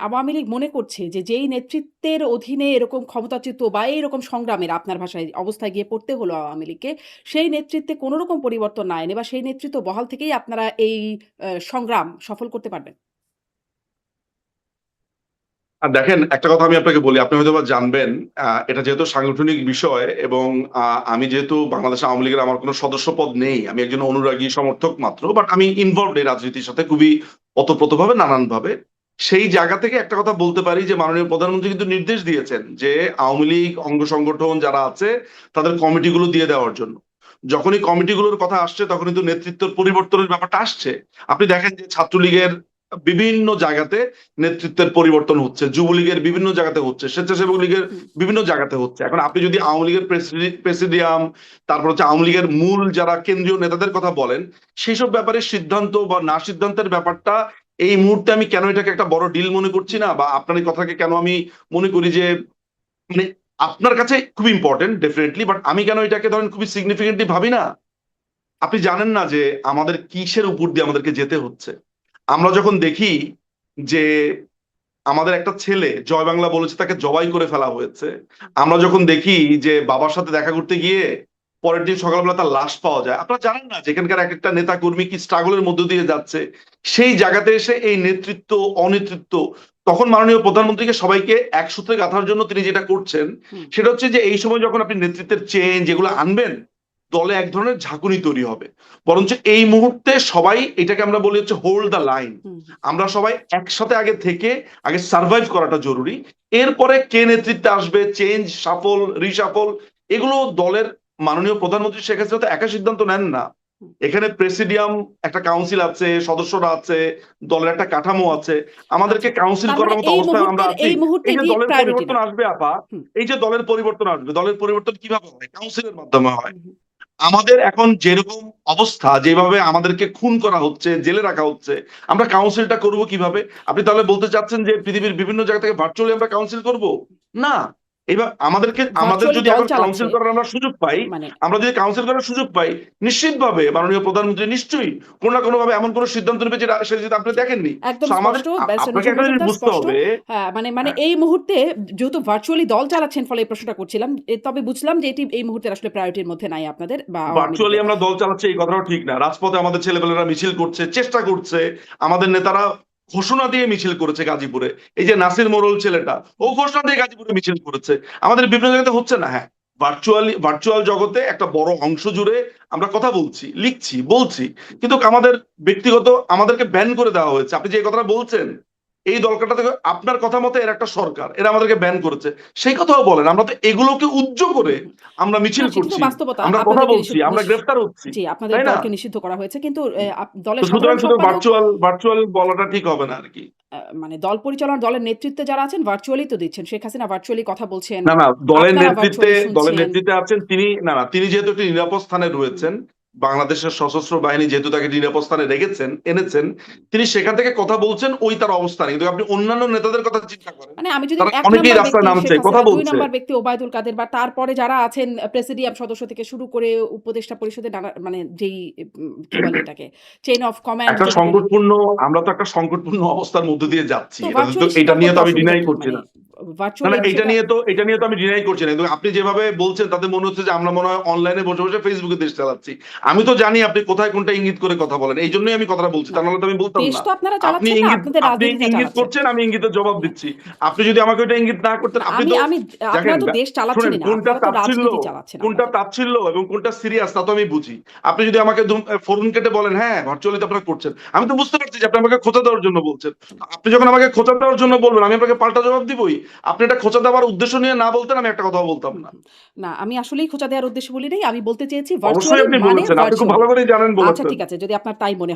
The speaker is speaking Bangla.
আওয়ামী লীগ মনে করছে যে যেই নেতৃত্বের অধীনে এরকম ক্ষমতাচ্যুত বা এইরকম সংগ্রামের আপনার ভাষায় অবস্থায় গিয়ে পড়তে হলো আওয়ামী লীগকে, সেই নেতৃত্বে কোনো রকম পরিবর্তন না এনে বা সেই নেতৃত্ব বহাল থেকেই আপনারা এই সংগ্রাম সফল করতে পারবেন? আর দেখেন, একটা কথা আমি আপনাকে বলি, আপনি হয়তোবা জানবেন। এটা যেহেতু সাংগঠনিক বিষয় এবং আমি যেহেতু বাংলাদেশ আওয়ামী লীগের আমার কোনো সদস্য পদ নেই, আমি একজন অনুরাগী সমর্থক মাত্র, বাট আমি ইনভলভড এই রাজনীতির সাথে খুবই ওতপ্রোতভাবে, নানানভাবে। সেই জায়গা থেকে একটা কথা বলতে পারি যে মাননীয় প্রধানমন্ত্রী কিন্তু নির্দেশ দিয়েছেন যে আওয়ামী লীগ অঙ্গ সংগঠন যারা আছে তাদের কমিটিগুলো দিয়ে দেওয়ার জন্য। যখনই কমিটিগুলোর কথা আসছে তখন কিন্তু নেতৃত্বের পরিবর্তনের ব্যাপারটা আসছে। আপনি দেখেন যে ছাত্রলীগের বিভিন্ন জায়গাতে নেতৃত্বের পরিবর্তন হচ্ছে, যুবলীগের বিভিন্ন জায়গাতে হচ্ছে, স্বেচ্ছাসেবক লীগের হুম, বিভিন্ন জায়গাতে হচ্ছে। এখন আপনি যদি আওয়ামী লীগের প্রেসিডিয়াম, তারপর হচ্ছে আওয়ামী লীগের মূল যারা কেন্দ্রীয় নেতাদের কথা বলেন, সেই সব ব্যাপারে সিদ্ধান্ত বা না সিদ্ধান্তের ব্যাপারটা এই মুহূর্তে আমি কেন এটাকে একটা বড় ডিল মনে করছি হুম। না, বা আপনার এই কথাকে কেন আমি মনে করি যে মানে আপনার কাছে খুব ইম্পর্টেন্ট ডেফিনেটলি, বাট আমি কেন এটাকে ধরেন খুবই সিগনিফিকেন্টলি ভাবি না। আপনি জানেন না যে আমাদের কিসের উপর দিয়ে আমাদেরকে যেতে হচ্ছে। আমরা যখন দেখি যে আমাদের একটা ছেলে জয় বাংলা বলেছে, তাকে জবাই করে ফেলা হয়েছে। আমরা যখন দেখি যে বাবার সাথে দেখা করতে গিয়ে পরের দিন সকালবেলা তার লাশ পাওয়া যায়, আপনারা জানেন না যে এখানকার এক একটা নেতা কর্মী কি স্ট্রাগলের মধ্য দিয়ে যাচ্ছে। সেই জায়গাতে এসে এই নেতৃত্ব অনেতৃত্ব, তখন মাননীয় প্রধানমন্ত্রীকে সবাইকে এক সূত্রে গাঁথার জন্য তিনি যেটা করছেন হুম, সেটা হচ্ছে যে এই সময় যখন আপনি নেতৃত্বের চেঞ্জ এগুলো আনবেন, দলে এক ধরনের ঝাঁকুনি তৈরি হবে। বরঞ্চ এই মুহূর্তে সবাই, এটাকে আমরা বলি হচ্ছে হোল্ড দ্য লাইন। হুম, হুম। আমরা সবাই একসাথে আগে থেকে আগে সার্ভাইভ করাটা জরুরি। এরপরে কে নেতৃত্বে আসবে, চেঞ্জ, সাফল, রিসাফল, এগুলো দলের মাননীয় প্রধানমন্ত্রী শেখ হাসিনা তো একা সিদ্ধান্ত নেন না। হুম, এখানে প্রেসিডিয়াম, একটা কাউন্সিল আছে, সদস্যরা আছে, দলের একটা কাঠামো হুম। আছে। আচ্ছা। আমাদেরকে কাউন্সিল তার মানে করার মতো এই অবস্থায় আমরা মুহূর্তের আছি। এই মুহূর্তে এই যে দিক দলের প্রায়োরিটি পরিবর্তন না। আসবে আপা, হুম, এই যে দলের পরিবর্তন আসবে, দলের পরিবর্তন কিভাবে হয়? কাউন্সিলের মাধ্যমে হয়। হুম, হুম। আমাদের এখন যেরকম অবস্থা, যেভাবে আমাদেরকে খুন করা হচ্ছে, জেলে রাখা হচ্ছে, আমরা কাউন্সিলটা করব কিভাবে? আপনি তাহলে বলতে চাচ্ছেন যে পৃথিবীর বিভিন্ন জায়গা থেকে ভার্চুয়ালি আমরা কাউন্সিল করব? না। এবার আমাদের ভার্চুয়ালি যদি দল এখন চালাচ্ছে। কাউন্সিল করার আমরা সুযোগ পাই, মানে আমরা যদি কাউন্সিল করার সুযোগ পাই, নিশ্চিতভাবে মাননীয় প্রধানমন্ত্রী নিশ্চয়ই কোনো না কোনো ভাবে এমন কোনো সিদ্ধান্ত নেবে যেটা সেটা আপনি জি, দেখেননি। একদম সো আমাদের স্পষ্ট ব্যারিস্টার আপনাকে নজরুল একটা জিনিস মজুমদার বুঝতে স্পষ্ট। হবে। হ্যাঁ, মানে হ্যাঁ, এই মুহূর্তে যেহেতু ভার্চুয়ালি দল চালাচ্ছেন ফলে এই প্রশ্নটা করছিলাম। তবে বুঝলাম যে এটি এই মুহূর্তে আসলে প্রায়োরিটির মধ্যে নাই আপনাদের বা আওয়ামী ভার্চুয়ালি লীগের। আমরা দল চালাচ্ছি এই কথাটাও ঠিক না। রাজপথে আমাদের ছেলেপেলেরা মিছিল করছে, চেষ্টা করছে। আমাদের নেতারা ঘোষণা দিয়ে মিছিল করেছে গাজীপুরে। এই যে নাসির মোড়ল ছেলেটা, ও হুম, ঘোষণা দিয়ে গাজীপুরে মিছিল করেছে। আমাদের বিভিন্ন জায়গাতে হচ্ছে না। হ্যাঁ, ভার্চুয়াল জগতে একটা বড় অংশ জুড়ে আমরা কথা বলছি, লিখছি, বলছি, কিন্তু আমাদের ব্যক্তিগত আমাদেরকে ব্যান করে দেওয়া হয়েছে। আপনি যে কথাটা বলছেন, এই দলকাটা থেকে আপনার কথা মতো এর একটা সরকার, এরা আমাদেরকে ব্যান করেছে, সেই কথাও বলেন। আমরা তো এগুলোকে উজ্জ হুম, করে হুম। আমরা না মিছিল সেটি তো করছি, বাস্তবতা। আমরা কথা আপনাদেরকে বলছি, আমরা গ্রেফতার হচ্ছি, জি, আপনাদের তাই না? দলকে নিষিদ্ধ করা হয়েছে। কিন্তু তো দলের সুতরাং সাধারণ শুধু সম্পাদক ভার্চুয়াল বলাটা ঠিক হবে না আর কি। মানে দল পরিচালনা, দলের নেতৃত্বে যারা আছেন ভার্চুয়ালি তো দিচ্ছেন। শেখ হাসিনা ভার্চুয়ালি কথা বলছেন। না, না, আপনারা ভার্চুয়ালি দলের শুনছেন। নেতৃত্বে আছেন তিনি। না, না, তিনি যেহেতু একটি নিরাপদ স্থানে হুম, রয়েছেন, বাংলাদেশের সশস্ত্র বাহিনী যেহেতু তাকে নিরাপদ স্থানে রেখেছেন, এনেছেন, হুম। তিনি সেখান থেকে কথা বলছেন, ওই তার অবস্থানে। কিন্তু আপনি অন্যান্য নেতাদের কথা চিন্তা করেন, মানে আমি যদি তারা ১ অনেকেই নাম্বার রাস্তায় ব্যক্তি নামছে, শেখ কথা হাসিনা, ২ বলছে। নাম্বার ব্যক্তি ওবায়দুল কাদের বা তারপরে যারা আছেন প্রেসিডিয়াম সদস্য থেকে শুরু করে উপদেষ্টা পরিষদের নানা মানে যেই কি বলে এটাকে চেইন অফ কমান্ড একটা যেটা বলি। সংকটপূর্ণ, আমরা তো একটা সংকটপূর্ণ অবস্থার মধ্য দিয়ে যাচ্ছি। তো তো ভার্চুয়ালি এটা স্বীকার নিয়ে করতে তো আমি অসুবিধা ডিনাই কি? করছি মানে না। না, ভার্চুয়ালি না, সেটা এটা নিয়ে তো আমি ডিনাই করছি না। কিন্তু আপনি যেভাবে বলছেন তাতে মনে হচ্ছে যে আমরা মনে হয় অনলাইনে বসে বসে ফেসবুকে দেশ চালাচ্ছি। আমি তো জানি আপনি কোথায় কোনটা ইঙ্গিত করে কথা বলেন। এই জন্যই আমি কথাটা বলছি, না। তা নাহলে তো আমি বলতাম দেশ না। তো আপনারা চালাচ্ছেন না, আপনাদের আপনি রাজনীতিটা ইঙ্গিত চালাচ্ছেন। করছেন, আমি ইঙ্গিতের জবাব হ্যাঁ, দিচ্ছি। আপনি যদি আমাকে ওটা ইঙ্গিত না করতেন, না আপনি আমি তো আমি দেখেন, আপনারা তো দেশ শুনেন, চালাচ্ছেনই না। আপনারা তো রাজনীতি চালাচ্ছেন আপনাদের। কোনটা এবং কোনটা সিরিয়াস তা তো আমি বুঝি। আপনি যদি আমাকে ফোরন কেটে বলেন হ্যাঁ ভার্চুয়ালি তো আপনারা করছেন, আমি তো বুঝতে পারছি যে আপনি আমাকে খোঁচা দেওয়ার জন্য বলছেন। আপনি যখন আমাকে খোঁচা দেওয়ার জন্য বলবেন, আমি আপনাকে পাল্টা জবাব দিবই। আপনি এটা খোঁচা দেওয়ার উদ্দেশ্য নিয়ে না বলতেন, আমি একটা কথাও বলতাম হুম, না। হুম। না আমি আসলেই খোঁচা দেওয়ার উদ্দেশ্যে বলি নাই। আমি বলতে চেয়েছি অবশ্যই ভার্চুয়ালি আপনি মানে বলেছেন, আপনি খুব ভালো ভার্চুয়ালি। করেই জানেন আচ্ছা বলেছেন। ঠিক আছে যদি আপনার তাই মনে হয়।